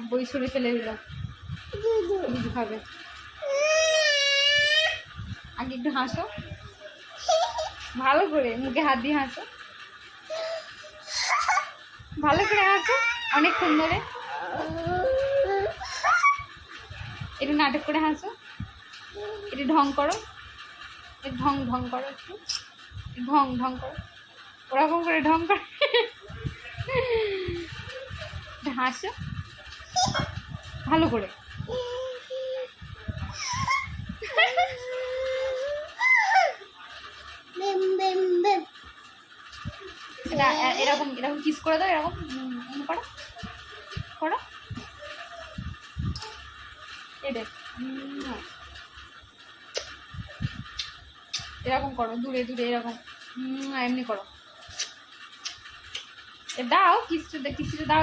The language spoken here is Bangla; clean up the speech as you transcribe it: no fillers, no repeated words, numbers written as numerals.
বই সরে ফেলে দিলাম, দুধ খাবে। আগে একটু হাসো, ভালো করে মুখে হাত দিয়ে হাসো, ভালো করে হাসো অনেকক্ষণ ধরে, একটু নাটক করে হাসো, একটু ঢং করো, একটু ঢং ঢং করো, একটু ঢং ঢং করো, ওরকম করে ঢং করো, হাসো ভালো করে। এরকম এরকম কিস করে দাও, এরকম করো করো, দেখ এরকম করো, দূরে দূরে এরকম এমনি করো, দাও কিসটা দাও।